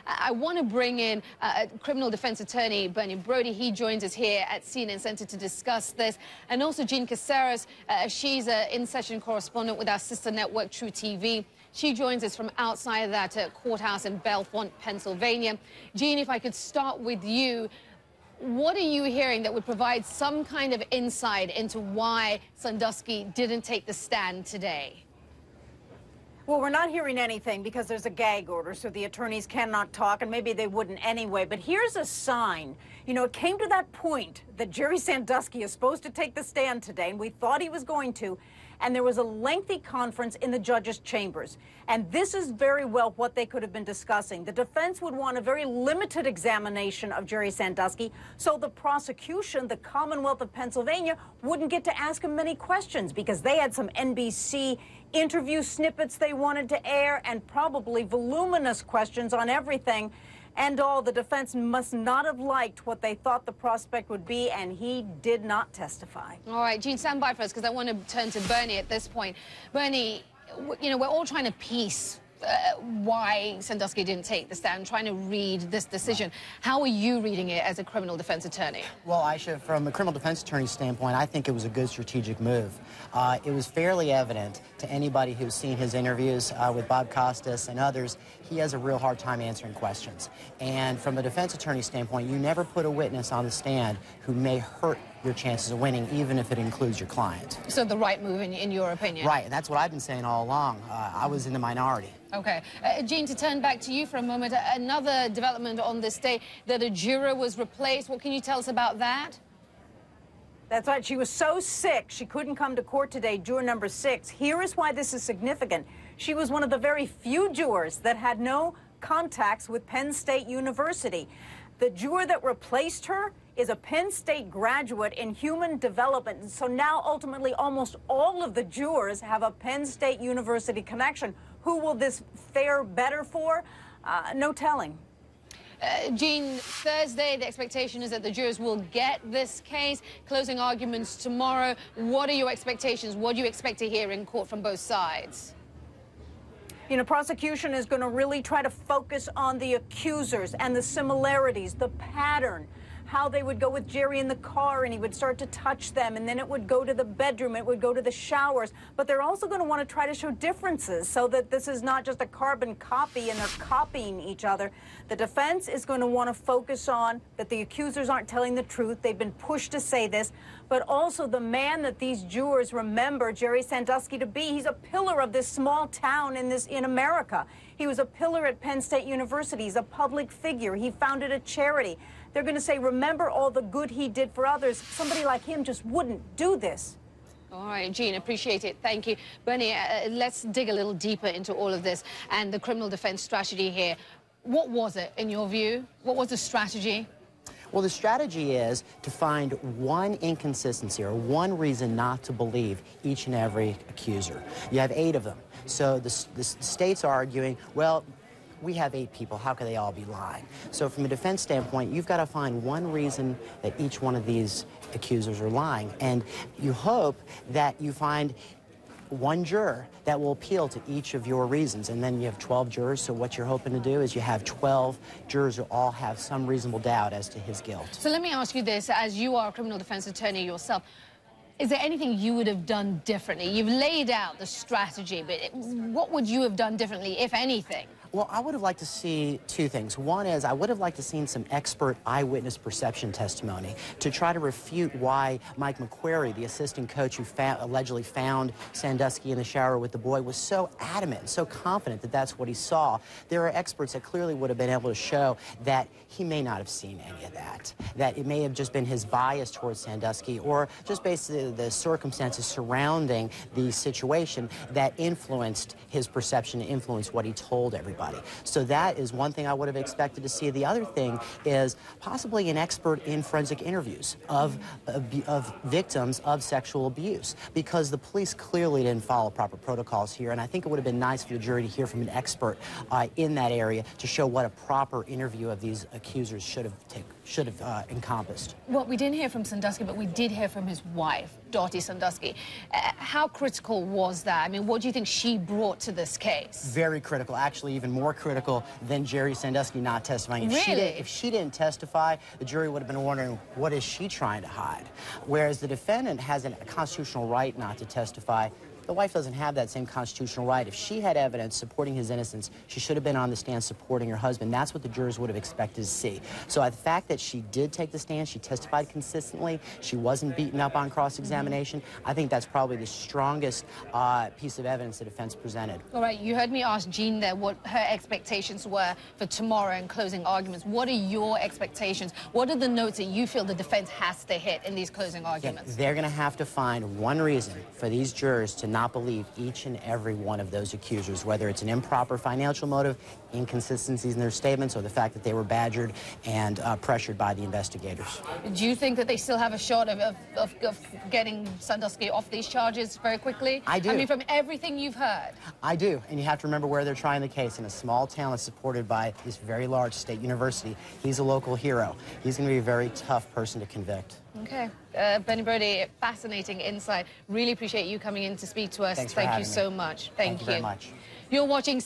I want to bring in criminal defense attorney Bernie Brody. He joins us here at CNN Center to discuss this. And also Jean Caceres. She's an in-session correspondent with our sister network, True TV. She joins us from outside that courthouse in Bellefonte, Pennsylvania. Jean, if I could start with you. What are you hearing that would provide some kind of insight into why Sandusky didn't take the stand today? Well, we're not hearing anything because there's a gag order, so the attorneys cannot talk, and maybe they wouldn't anyway. But here's a sign. You know, it came to that point that Jerry Sandusky is supposed to take the stand today, and we thought he was going to. And there was a lengthy conference in the judge's chambers. And this is very well what they could have been discussing. The defense would want a very limited examination of Jerry Sandusky, so the prosecution, the Commonwealth of Pennsylvania, wouldn't get to ask him many questions because they had some NBC interview snippets they wanted to air and probably voluminous questions on everything. And all, the defense must not have liked what they thought the prospect would be, and he did not testify. All right, Jean, stand by for us, because I want to turn to Bernie at this point. Bernie, you know, we're all trying to piece why Sandusky didn't take the stand, trying to read this decision. How are you reading it as a criminal defense attorney? Well, Aisha, from a criminal defense attorney standpoint, I think it was a good strategic move. It was fairly evident to anybody who's seen his interviews with Bob Costas and others, he has a real hard time answering questions. And from a defense attorney standpoint, you never put a witness on the stand who may hurt your chances of winning, even if it includes your client. So the right move, in your opinion? Right, and that's what I've been saying all along. I was in the minority. Okay. Jean, to turn back to you for a moment, another development on this day, that a juror was replaced. What can you tell us about that? That's right. She was so sick, she couldn't come to court today, juror number 6. Here is why this is significant. She was one of the very few jurors that had no contacts with Penn State University. The juror that replaced her is a Penn State graduate in human development. And so now, ultimately, almost all of the jurors have a Penn State University connection. Who will this fare better for? No telling. Jean, Thursday, the expectation is that the jurors will get this case. Closing arguments tomorrow. What are your expectations? What do you expect to hear in court from both sides? You know, prosecution is going to really try to focus on the accusers and the similarities, the pattern, how they would go with Jerry in the car and he would start to touch them, and then it would go to the bedroom, it would go to the showers. But they're also going to want to try to show differences so that this is not just a carbon copy and they're copying each other. The defense is going to want to focus on that the accusers aren't telling the truth. They've been pushed to say this. But also the man that these jurors remember Jerry Sandusky to be. He's a pillar of this small town in America. He was a pillar at Penn State University. He's a public figure. He founded a charity. They're going to say, remember all the good he did for others. Somebody like him just wouldn't do this. All right, Jean, appreciate it. Thank you. Bernie, let's dig a little deeper into all of this and the criminal defense strategy here. What was it, in your view? What was the strategy? Well, the strategy is to find one inconsistency or one reason not to believe each and every accuser. You have 8 of them. So the state's arguing, well, we have 8 people. How could they all be lying? So from a defense standpoint, you've got to find one reason that each one of these accusers are lying. And you hope that you find one juror that will appeal to each of your reasons. And then you have 12 jurors, so what you're hoping to do is you have 12 jurors who all have some reasonable doubt as to his guilt. So let me ask you this, as you are a criminal defense attorney yourself, is there anything you would have done differently? You've laid out the strategy, but what would you have done differently, if anything? Well, I would have liked to see 2 things. One is I would have liked to seen some expert eyewitness perception testimony to try to refute why Mike McQuarrie, the assistant coach who allegedly found Sandusky in the shower with the boy, was so adamant and so confident that that's what he saw. There are experts that clearly would have been able to show that he may not have seen any of that, that it may have just been his bias towards Sandusky or just basically the circumstances surrounding the situation that influenced his perception, influenced what he told everybody. So that is one thing I would have expected to see. The other thing is possibly an expert in forensic interviews of victims of sexual abuse, because the police clearly didn't follow proper protocols here, and I think it would have been nice for the jury to hear from an expert in that area to show what a proper interview of these accusers should have encompassed. Well, we didn't hear from Sandusky, but we did hear from his wife, Dottie Sandusky. How critical was that? I mean, what do you think she brought to this case? Very critical, actually even more critical than Jerry Sandusky not testifying. If she didn't testify, the jury would have been wondering, what is she trying to hide? Whereas the defendant has a constitutional right not to testify. The wife doesn't have that same constitutional right. If she had evidence supporting his innocence, she should have been on the stand supporting her husband. That's what the jurors would have expected to see. So the fact that she did take the stand, she testified consistently, she wasn't beaten up on cross-examination, I think that's probably the strongest piece of evidence the defense presented. All right, you heard me ask Jean there what her expectations were for tomorrow in closing arguments. What are your expectations? What are the notes that you feel the defense has to hit in these closing arguments? Yeah, they're going to have to find one reason for these jurors to not believe each and every one of those accusers, whether it's an improper financial motive, inconsistencies in their statements, or the fact that they were badgered and pressured by the investigators. Do you think that they still have a shot of getting Sandusky off these charges very quickly? I do. I mean, from everything you've heard. I do, and you have to remember where they're trying the case. In a small town that's supported by this very large state university, he's a local hero. He's going to be a very tough person to convict. Okay. Bernie Brody, fascinating insight. Really appreciate you coming in to speak to us. Thanks for having me. Thank you so much. Thank you very much. You're watching